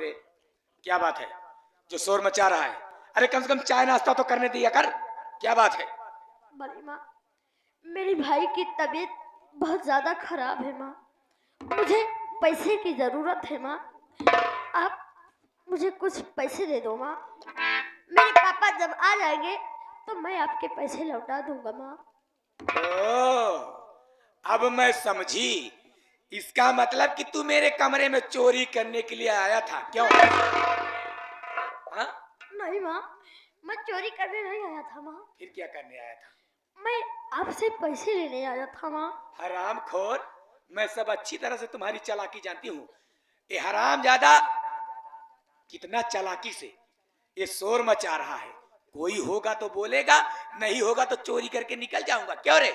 रे, क्या बात है जो शोर मचा रहा है? अरे कम से कम चाय नाश्ता तो करने दिया कर। क्या बात है? बड़ी माँ, मेरे भाई की तबीयत बहुत ज्यादा खराब है माँ। मुझे पैसे की जरूरत है माँ। आप मुझे कुछ पैसे दे दो माँ। मेरे पापा जब आ जाएंगे तो मैं आपके पैसे लौटा दूंगा माँ। ओ, अब मैं समझी। इसका मतलब कि तू मेरे कमरे में चोरी करने के लिए आया था, क्यों? हाँ? नहीं माँ, मैं चोरी करने नहीं आया था माँ। फिर क्या करने आया था? मैं आपसे पैसे लेने आया था माँ। हरामखोर, मैं सब अच्छी तरह से तुम्हारी चालाकी जानती हूँ। ये हरामजादा कितना चालाकी से ये शोर मचा रहा है। कोई होगा तो बोलेगा, नहीं होगा तो चोरी करके निकल जाऊंगा। क्यों रे,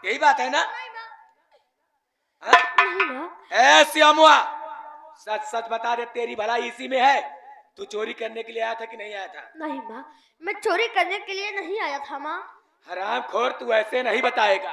यही बात है ना? नहीं माँ। ऐसी अमुआ, सच सच बता दे, तेरी भलाई इसी में है। तू चोरी करने के लिए आया था कि नहीं आया था? नहीं माँ, मैं चोरी करने के लिए नहीं आया था माँ। हरामखोर, तू ऐसे नहीं बताएगा।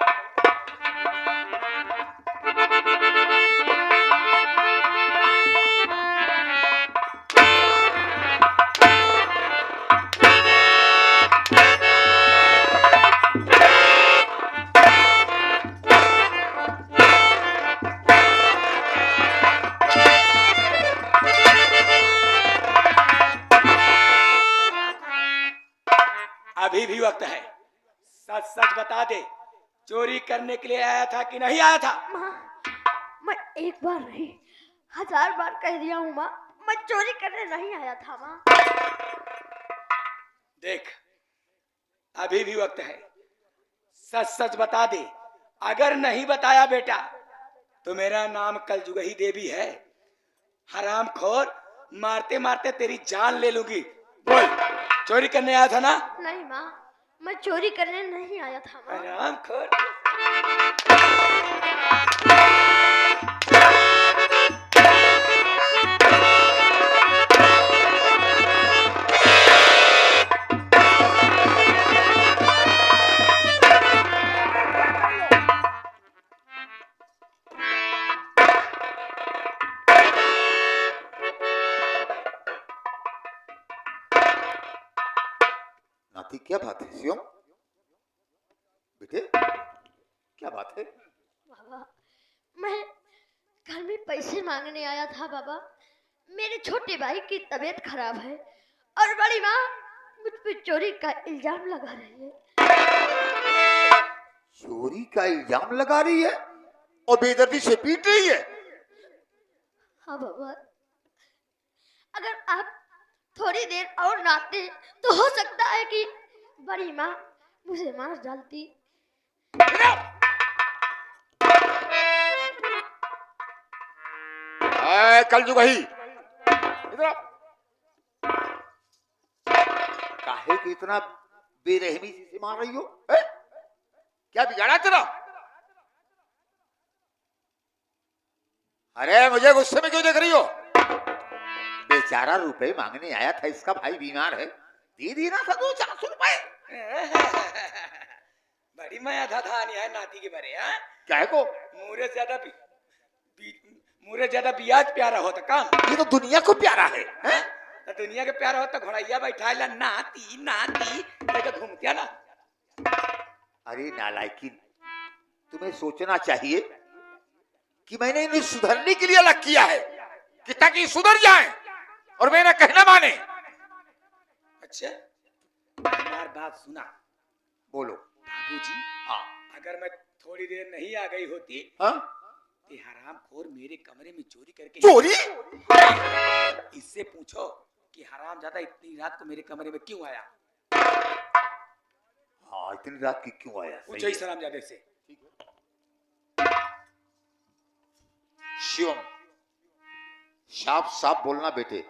अभी भी वक्त है, सच सच बता दे, चोरी करने के लिए आया था कि नहीं आया था? माँ, मैं एक बार नहीं 1000 बार कह दिया हूँ माँ, मैं चोरी करने नहीं आया था माँ। देख, अभी भी वक्त है, सच सच बता दे। अगर नहीं बताया बेटा तो मेरा नाम कलजुगही देवी है। हरामखोर, मारते मारते तेरी जान ले लूंगी। बोल, चोरी करने आया था ना? नहीं माँ, मैं चोरी करने नहीं आया था माँ। हरामखोर। नाती, क्या बात है शिवम? बेटे, क्या बात है? बाबा, मैं घर में पैसे मांगने आया था बाबा। मेरे छोटे भाई की तबीयत खराब है और बड़ी माँ मुझ पे चोरी का इल्जाम लगा रही है। चोरी का इल्जाम लगा रही है और बेदर्दी से पीट रही है। हाँ बाबा, अगर आप थोड़ी देर और नाते तो हो सकता है कि बड़ी माँ मुझे मार डालती। कलजुगही, इधर आ। काहे कि इतना बेरहमी से मार रही हो? क्या बिगाड़ा तेरा? अरे मुझे गुस्से में क्यों देख रही हो? बेचारा रुपए मांगने आया था, इसका भाई बीमार है, दे दी ना था 200-400 रुपए। बड़ी माया था है नाती के बारे। हाँ, क्या है को? मुरे ज्यादा बियाज प्यारा होता काम। ये तो दुनिया को प्यारा है, हैं? तो दुनिया के प्यारा होता घोड़ैया बैठा नाती नाती लेकर घूमतिया ना। अरे नालायकिन, तुम्हें सोचना चाहिए कि मैंने इन्हें सुधरने के लिए अलग किया है कि ताकि सुधर जाएं और मेरा कहना माने। अच्छा, हमारी बात सुना। बोलो बाबूजी। हाँ। अगर मैं थोड़ी देर नहीं आ गई होती, हाँ? ये हरामखोर मेरे कमरे में चोरी करके। चोरी? इससे पूछो कि हरामजादा इतनी रात को मेरे कमरे में क्यों आया। हाँ, इतनी रात की क्यों आया? पूछो इस हरामजादे से। शिवम, साफ साफ बोलना बेटे,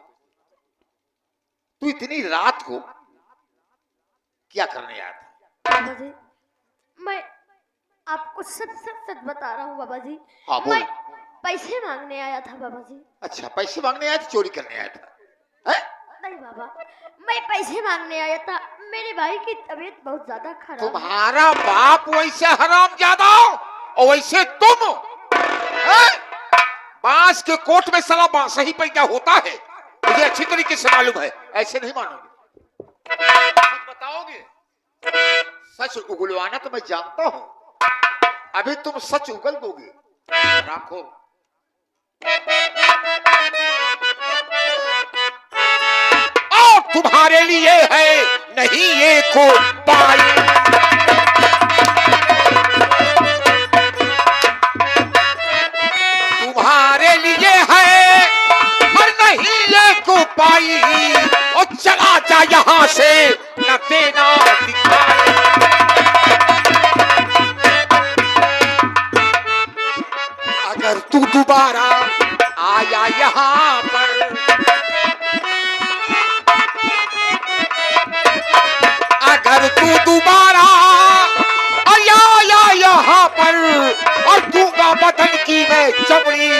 तू इतनी रात को क्या करने आया था? बाबा जी, मैं आपको सच सच सच बता रहा हूँ बाबा जी। हाँ बोल। मैं पैसे मांगने आया था बाबा जी। अच्छा, पैसे मांगने आया था, चोरी करने आया था? है? नहीं बाबा, मैं पैसे मांगने आया था। मेरे भाई की तबीयत बहुत ज्यादा खराब है। तुम्हारा बाप वैसे हरामजादा और वैसे तुम, हैं? बांस के कोट में साला बांस ही पैदा होता है। मुझे अच्छी तरीके से मालूम है, ऐसे नहीं मानोगे। सच बताओगे? सच उगलवाना तो मैं जानता हूं, अभी तुम सच उगल दोगे। राखो और तुम्हारे लिए है नहीं ये को पाई, तुम्हारे लिए है और नहीं ये को पाई, और चला जा यहां से न देना दिखाई। अगर तू दोबारा आया यहाँ पर, अगर तू दोबारा आया यहाँ पर, और दूंगा बदन की मैं चमड़ी।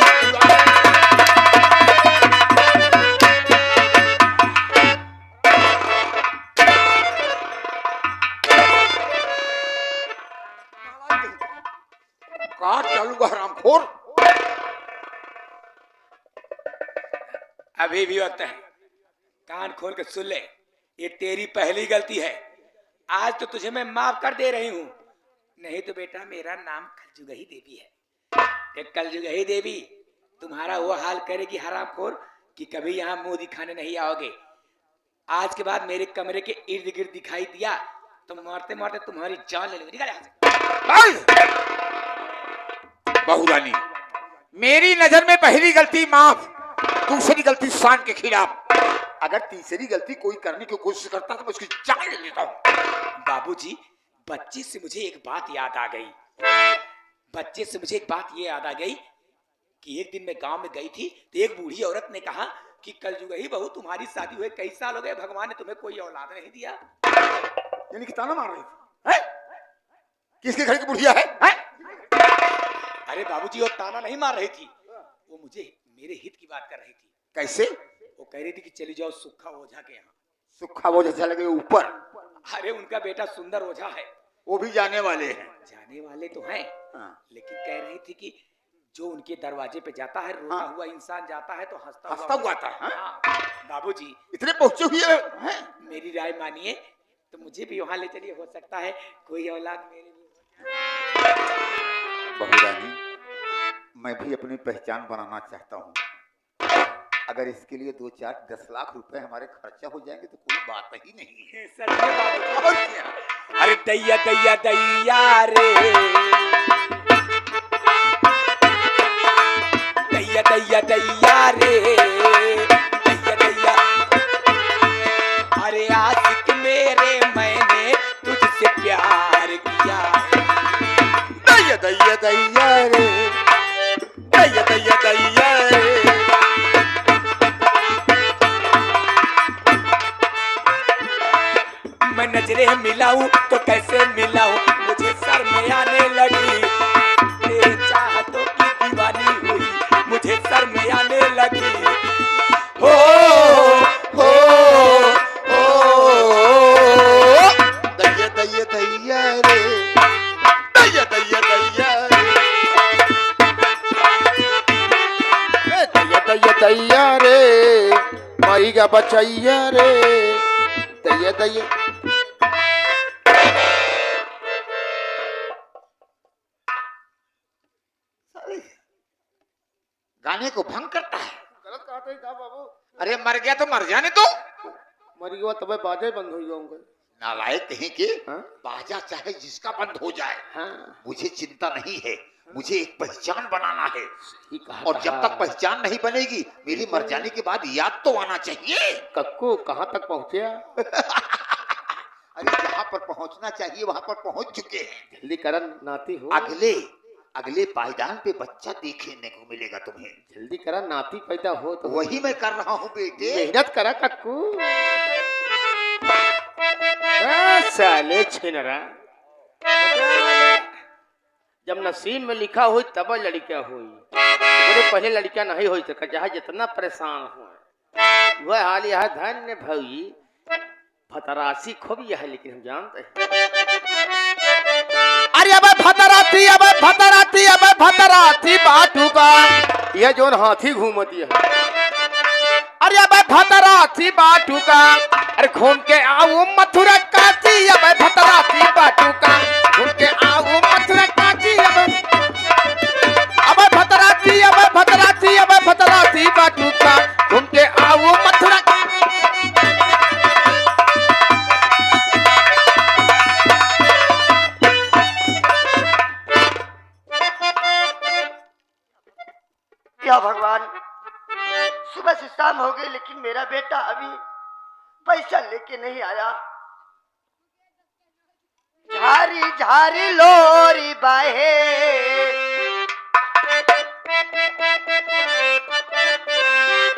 काट डालूंगा हरामखोर। अभी भी वक्त है, कान खोल के सुन ले। ये तेरी पहली गलती है, आज तो तुझे मैं माफ कर दे रही हूँ, नहीं तो बेटा मेरा नाम कलजुगही देवी है। ये कलजुगही देवी तुम्हारा वो हाल करेगी हरामखोर कि कभी यहाँ मुंह दिखाने नहीं आओगे। आज के बाद मेरे कमरे के इर्द गिर्द दिखाई दिया तो मारते मारते तुम्हारी जान ले लूंगी। निकल यहाँ से। बहुरानी, मेरी नजर में पहली गलती माफ, दूसरी गलती शान के खिलाफ। अगर तीसरी गलती कोई करने की कोशिश करता तो मैं उसकी जान ले लेता हूं। बाबूजी, बच्चे से मुझे एक बात याद आ गई। बच्चे से मुझे एक बात ये याद आ गई कि एक दिन मैं गांव में गई थी तो एक बूढ़ी औरत ने कहा कि कलजुगही बहू तुम्हारी शादी हुए कई साल हो गए, भगवान ने तुम्हें कोई औलाद नहीं दिया। यानी कि ताना मार रही थी, है? किसके घर की बुढ़िया है? अरे बाबूजी, वो ताना नहीं मार रही थी, वो मुझे मेरे हित की बात कर रही थी। कैसे? वो कह रही थी कि चली जाओ सुखा ओझा के यहाँ। सुखा वो जैसा लगे ऊपर। अरे उनका बेटा सुंदर ओझा है। वो भी जाने वाले हैं। जाने वाले तो हैं, लेकिन कह रही थी कि जो उनके दरवाजे पे जाता है, रोता हुआ इंसान जाता है तो हंसता हुआ आता है। बाबूजी, इतने पहुंचे हुए हैं। मेरी राय मानिए तो मुझे भी वहां ले चलिए, हो सकता है कोई औलाद मेरे लिए। बहुरानी, मैं भी अपनी पहचान बनाना चाहता हूँ। अगर इसके लिए 2-4-10 लाख रुपए हमारे खर्चा हो जाएंगे तो कोई बात ही नहीं है। सच में बाबूजी। और क्या? अरे दैया दैया दैया रे, दैया दैया दैया रे, दैया दैया। अरे आशिक मेरे, मैंने तुझसे प्यार किया। दैया दैया दैया रे, दैया दैया दैया रे। मैं नजरें मिलाऊं तो कैसे मिलाऊं, मुझे शर्म आने लगी। तेरे चाहतों की दीवानी हुई, मुझे शर्म आने लगी। हो हो दैया दैया दैया रे, दैया दैया दैया रे, दैया दैया दैया रे, माई का बचैया रे, दैया दैया। गाने को भंग करता है। गलत कहते था बाबू। अरे मर गया तो मर जाने दो। मर गया तब बाजे बंद हो जाऊंगा। नालायक कहीं के, हाँ? बाजा चाहे जिसका बंद हो जाए, हाँ। मुझे चिंता नहीं है। मुझे एक पहचान बनाना है, ही कहा और जब तक पहचान नहीं बनेगी मेरी मर जाने के बाद याद तो आना चाहिए। कक्कू कहाँ तक पहुँचे? अरे जहाँ पर पहुँचना चाहिए वहाँ पर पहुँच चुके हैं। जल्दी करन नाती हो। अगले अगले पायदान पे बच्चा देखने को मिलेगा तुम्हें। जल्दी करा, नाती पैदा हो तो। वही मैं कर रहा हूँ बेटे। मेहनत करा कक्कू। साले छिनरा, जब नसीब में लिखा हुई तब लड़का हुई, तो पहले लड़का नहीं हुई तो जहाँ जितना परेशान हुआ वह हाल यह धन्य भई फतरासी खूब यह, लेकिन हम जानते हैं। अरे अब फतराती, अब फतराती, अब फतराती बाटू का यह जोन हाथी घूमती है। अरे अब भतरासी बाटू का, अरे घूम के आऊं मथुरा काशी, अब भतरासी बाटू का, घूम के आऊं मथुरा काशी, अब भतरासी, अब भतरासी, अब भतरासी बाटू का, घूम के आऊं मथुरा। या भगवान, सुबह से शाम हो गई लेकिन मेरा बेटा अभी पैसा लेके नहीं आया। झारी झारी लोरी बाहे,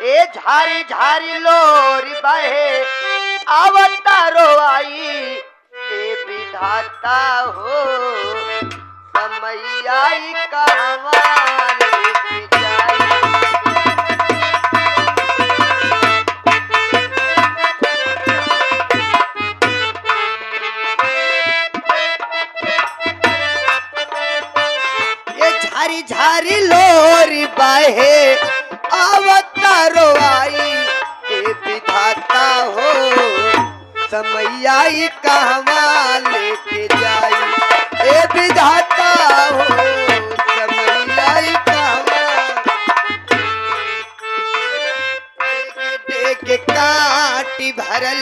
ए झारी झारी लोरी बाहे, अवतारो आई ए विधाता हो, समय आई कहवा लेके जाई। झारी झारी लोरी बाहे, अवतारो आई ए विधाता हो, समय आई कहवा लेके जाई ए विधाता हो, समय आई कहवा। डेग काटी भरल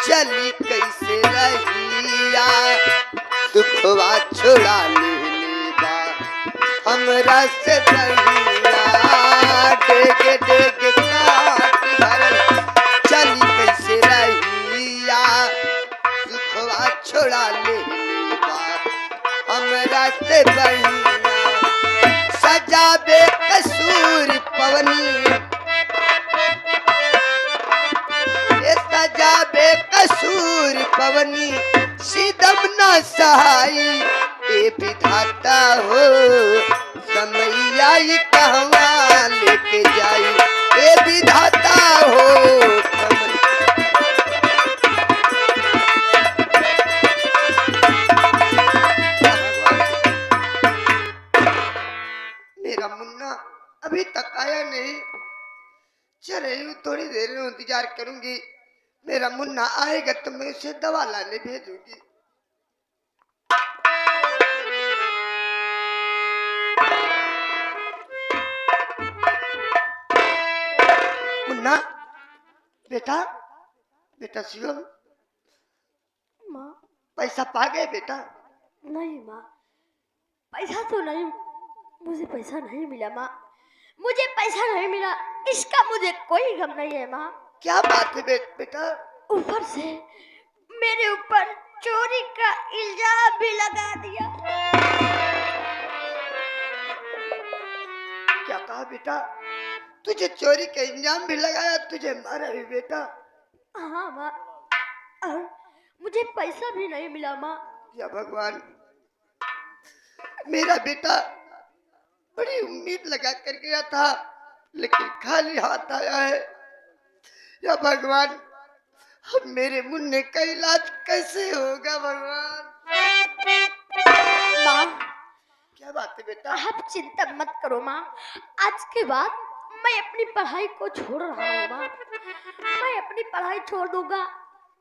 चली कैसे रहिया, दुखवा छुड़ा ले हमरा से दहिया। डेग डेग काटी भरल चली कैसे रहिया, सुखवा छोड़ा ले हमरा से दहिया। सजाबे कसूर पवनी, ए सजाबे कसूर पवनी, सीदम न सहाई ए विधाता हो, समय आई कहवा लेके जाई ए विधाता हो, मेरा मुन्ना अभी तक आया नहीं। चले थोड़ी देर में इंतजार करूंगी, मेरा मुन्ना आएगा तो मैं उसे दवा लाने भेजूंगी। मुन्ना बेटा, बेटा शिवम, माँ पैसा पा गए बेटा? नहीं माँ, पैसा तो नहीं, मुझे पैसा नहीं मिला माँ, मुझे पैसा नहीं मिला, इसका मुझे कोई गम नहीं है माँ। क्या बात है बेटा? ऊपर से मेरे ऊपर चोरी का इल्जाम भी लगा दिया। क्या कहा बेटा? तुझे चोरी का इल्जाम भी लगाया, तुझे मारा भी बेटा? हाँ माँ, और मुझे पैसा भी नहीं मिला माँ। या भगवान, मेरा बेटा बड़ी उम्मीद लगा कर गया था लेकिन खाली हाथ आया है। या भगवान, अब मेरे मुन्ने का इलाज कैसे होगा भगवान? माँ क्या बात है बेटा? आप चिंता मत करो माँ, आज के बाद मैं अपनी पढ़ाई को छोड़ रहा हूँ माँ। मैं अपनी पढ़ाई छोड़ दूंगा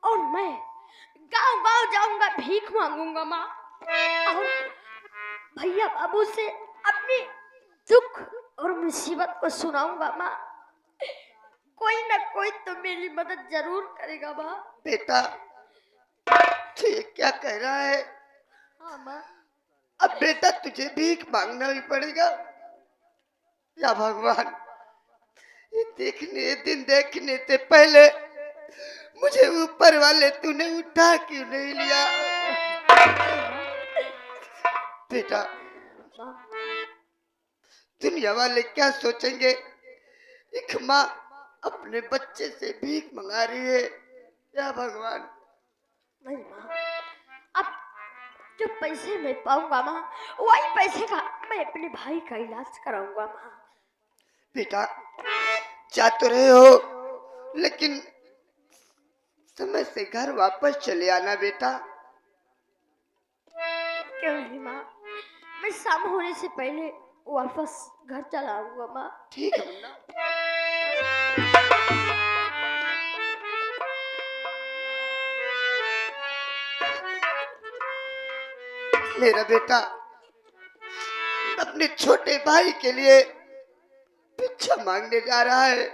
और मैं गांव गांव जाऊंगा, भीख मांगूंगा माँ, और भैया बाबू से अपनी दुख और मुसीबत को सुनाऊंगा माँ। कोई ना कोई तो मेरी मदद जरूर करेगा माँ। बेटा तू ये क्या कह रहा है? हाँ माँ। अब बेटा तुझे भीख मांगना भी पड़ेगा? या भगवान, ये दिन देखने से पहले मुझे ऊपर वाले तूने उठा क्यों नहीं लिया? बेटा दुनिया वाले क्या सोचेंगे, एक माँ अपने बच्चे से भीख मंगा रही है। या भगवान। नहीं माँ, अब जो पैसे मैं पाऊंगा माँ, वही पैसे का मैं अपने भाई का इलाज कराऊंगा माँ। बेटा जा तो रहे हो लेकिन समय से घर वापस चले आना बेटा। क्यों नहीं माँ, मैं शाम होने से पहले वापस घर चला आऊंगा माँ। ठीक है मुन्ना। मेरा बेटा अपने छोटे भाई के लिए भिक्षा मांगने जा रहा है।